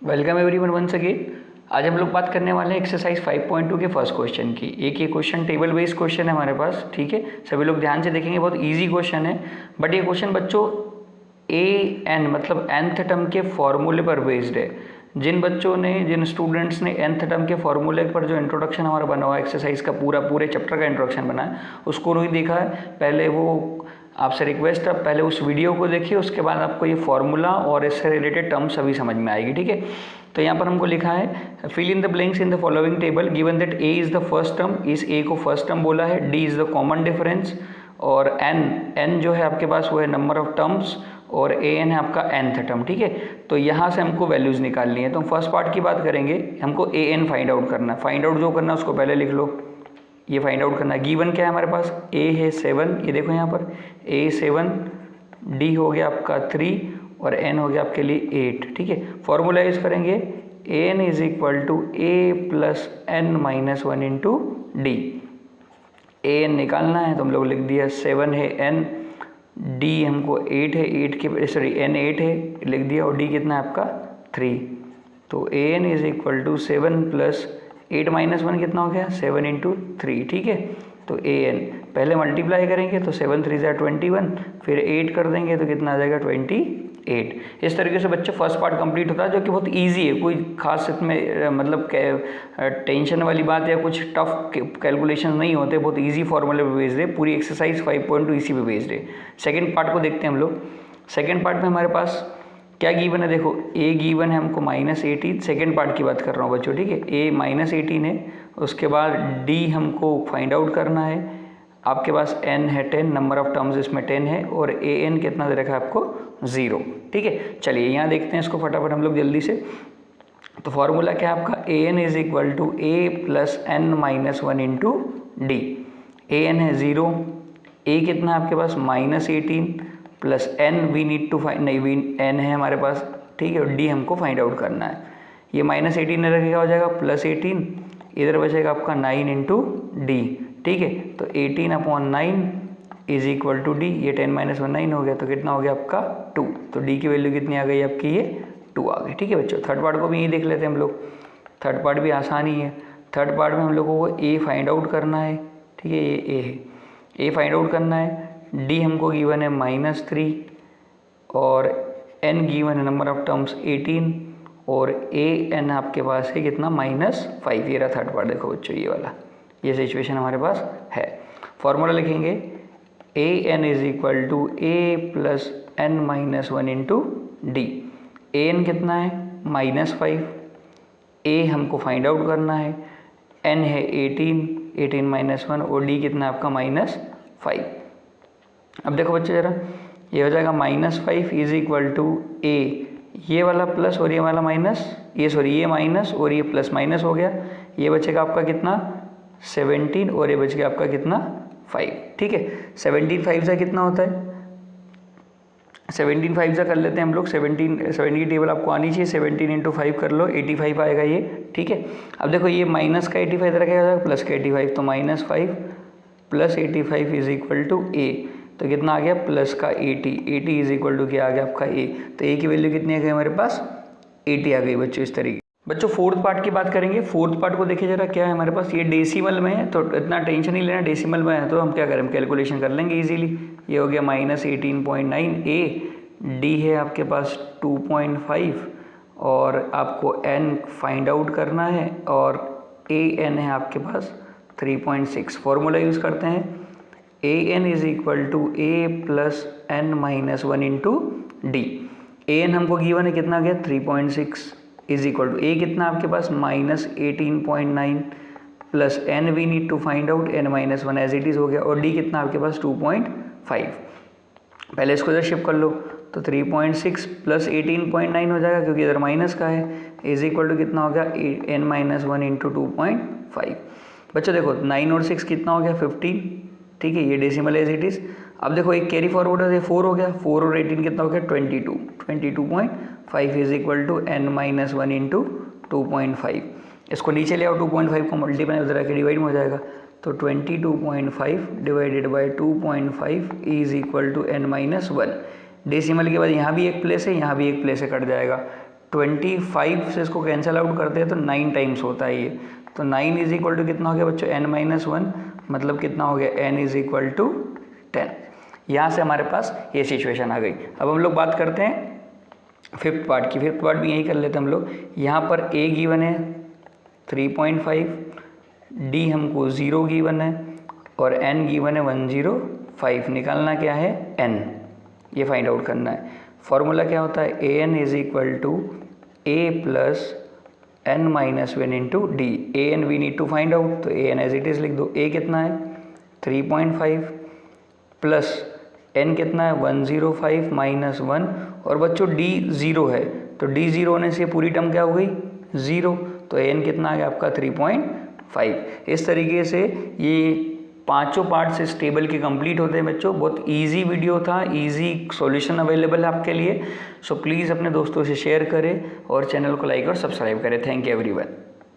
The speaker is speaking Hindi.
Welcome everyone once again. आज हम लोग बात करने वाले हैं एक्सरसाइज 5.2 के फर्स्ट क्वेश्चन की। एक ये क्वेश्चन टेबल बेस्ड क्वेश्चन है हमारे पास, ठीक है। सभी लोग ध्यान से देखेंगे, बहुत इजी क्वेश्चन है। बट ये क्वेश्चन बच्चों एन मतलब nth टर्म के फॉर्मूले पर बेस्ड है। जिन स्टूडेंट्स ने nth टर्म के फॉर्मूले पर जो इंट्रोडक्शन हमारा बना हुआ है, एक्सरसाइज का पूरे चैप्टर का इंट्रोडक्शन बना है, उसको नहीं देखा है पहले, वो आपसे रिक्वेस्ट है पहले उस वीडियो को देखिए, उसके बाद आपको ये फॉर्मूला और इससे रिलेटेड टर्म सभी समझ में आएगी, ठीक है। तो यहाँ पर हमको लिखा है fill in the blanks in the following table given that A is the first term, इस ए को फर्स्ट टर्म बोला है, D is the common difference, और एन जो है आपके पास वो है नंबर ऑफ टर्म्स, और ए एन है आपका nth टर्म, ठीक है। तो यहाँ से हमको वैल्यूज़ निकालनी है। तो हम फर्स्ट पार्ट की बात करेंगे, हमको ए एन फाइंड आउट करना है। फाइंड आउट जो करना है उसको पहले लिख लो, ये फाइंड आउट करना है। गिवन क्या है हमारे पास, ए है 7, ये देखो यहाँ पर ए 7, डी हो गया आपका 3 और एन हो गया आपके लिए 8, ठीक है। फॉर्मूला यूज करेंगे A N is equal to A plus N minus 1 into D. A N निकालना है तो हम लोग लिख दिया 7 है एन, डी हमको 8 है, एन 8 है लिख दिया, और डी कितना है आपका 3। तो A N is equal to 7 plus 8 minus 1 कितना हो गया 7 इंटू 3, ठीक है। तो ए एन पहले मल्टीप्लाई करेंगे तो 7 3 ज़ा 21, फिर 8 कर देंगे तो कितना आ जाएगा 28। इस तरीके से बच्चे फर्स्ट पार्ट कंप्लीट होता है, जो कि बहुत इजी है, कोई खास इसमें मतलब टेंशन वाली बात या कुछ टफ कैलकुलेशन नहीं होते, बहुत इजी फॉर्मूले पे बेस्ड है। पूरी एक्सरसाइज 5.2 इसी पे बेस्ड है। सेकेंड पार्ट को देखते हैं हम लोग। सेकेंड पार्ट में हमारे पास क्या गिवन है, देखो ए गिवन है हमको -18, सेकेंड पार्ट की बात कर रहा हूँ बच्चों, ठीक है। ए -18 है, उसके बाद डी हमको फाइंड आउट करना है, आपके पास एन है 10, नंबर ऑफ टर्म्स इसमें 10 है, और ए एन कितना दे रखा है आपको 0, ठीक है। चलिए यहाँ देखते हैं इसको फटाफट हम लोग जल्दी से। तो फॉर्मूला क्या है आपका, A N is equal to A plus N minus 1 into D. A N है 0, ए कितना है आपके पास -18 plus N we need to find, नहीं वी एन है हमारे पास, ठीक है, और डी हमको फाइंड आउट करना है। ये -18 रखेगा क्या हो जाएगा +18, इधर बचेगा आपका 9 इंटू डी, ठीक है। तो 18/9 इज इक्वल टू डी, ये 10 - 1 9 हो गया, तो कितना हो गया आपका 2। तो डी की वैल्यू कितनी आ गई आपकी, ये 2 आ गई, ठीक है बच्चों। थर्ड पार्ट को भी यही देख लेते हैं हम लोग। थर्ड पार्ट भी आसान ही है। थर्ड पार्ट में हम लोगों को ए फाइंड आउट करना है, ठीक है, ये ए है, ए फाइंड आउट करना है। डी हमको गिवन है -3, और एन गिवन है नंबर ऑफ टर्म्स 18, और ए एन आपके पास है कितना -5। ये रहा थर्ड पार्ट, देखो बच्चों ये वाला, ये सिचुएशन हमारे पास है। फॉर्मूला लिखेंगे A N is equal to A plus N minus 1 into D. A N कितना है -5, ए हमको फाइंड आउट करना है, एन है 18 माइनस 1, और डी कितना है आपका -5। अब देखो बच्चे ज़रा, ये हो जाएगा -5 इज इक्वल टू ए, ये वाला प्लस और ये वाला माइनस, ये माइनस और ये प्लस माइनस हो गया, ये बचेगा आपका कितना 17, और ये बच गया आपका कितना 5, ठीक है। 17 5 से कितना होता है, 17 5 से कर लेते हैं हम लोग। 17 की टेबल आपको आनी चाहिए, 17 इंटू 5 कर लो, 85 आएगा ये, ठीक है। अब देखो ये माइनस का 85 इधर क्या हो जाएगा, प्लस का 85, तो -5 प्लस 85 इज इक्वल टू ए, तो कितना आ गया प्लस का 80 इज इक्वल टू क्या आ गया आपका ए। तो ए की वैल्यू कितनी आ गई हमारे पास 80 आ गई बच्चों। इस तरीके बच्चों फोर्थ पार्ट की बात करेंगे। फोर्थ पार्ट को देखिए जरा, क्या है हमारे पास, ये डेसिमल में है तो इतना टेंशन नहीं लेना, डेसिमल में है तो हम क्या करें, कैलकुलेशन कर लेंगे इजीली। ये हो गया -18.9, ए डी है आपके पास 2.5, और आपको एन फाइंड आउट करना है, और ए एन है आपके पास 3.6। फॉर्मूला यूज़ करते हैं, A N is equal to A plus N minus 1 into D. A N हमको गिवन है कितना गया 3.6 इज इक्वल टू ए कितना आपके पास -18.9 plus N we need to find out N minus 1 as it is हो गया, और डी कितना आपके पास 2.5। पहले इसको इधर शिफ्ट कर लो, तो 3.6 प्लस 18.9 हो जाएगा, क्योंकि इधर माइनस का है, इज इक्वल टू कितना हो गया एन माइनस 1 इंटू 2.5। बच्चों देखो 9 और 6 कितना हो गया 15, ठीक है, ये डेसिमल एज इट इज़। अब देखो एक कैरी फॉरवर्ड है, 4 हो गया, 4 और 18 कितना हो गया 22.5 is equal to N minus 1 into 2.5। इसको नीचे ले आओ, 2.5 को मल्टीप्लाई उधर आके डिवाइड में हो जाएगा, तो 22.5 divided by 2.5 is equal to N minus 1। Decimal के बाद यहाँ भी एक प्लेस है, यहाँ भी एक प्लेस है, कट जाएगा, 25 से इसको कैंसिल आउट करते हैं तो 9 टाइम्स होता है ये, तो 9 इज इक्वल टू कितना हो गया बच्चों n-1, मतलब कितना हो गया n इज इक्वल टू 10। यहाँ से हमारे पास ये सिचुएशन आ गई। अब हम लोग बात करते हैं फिफ्थ पार्ट की। फिफ्थ पार्ट भी यही कर लेते हैं हम लोग। यहाँ पर a गिवन है 3.5, d हमको 0 गिवन है और n गिवन है 105। निकालना क्या है n, ये फाइंड आउट करना है। फॉर्मूला क्या होता है an is equal to a plus n-1 into D. an we need to find out, तो an एज इट इज़ लिख दो। a कितना है 3.5 प्लस n कितना है 105 माइनस 1, और बच्चों d 0 है, तो d 0 होने से पूरी टर्म क्या हो गई 0, तो n कितना आ गया आपका 3.5। इस तरीके से ये पांचों पार्ट्स इस टेबल के कंप्लीट होते हैं बच्चों। बहुत इजी वीडियो था, इजी सॉल्यूशन अवेलेबल है आपके लिए। सो प्लीज़ अपने दोस्तों से शेयर करें और चैनल को लाइक और सब्सक्राइब करें। Thank you everyone.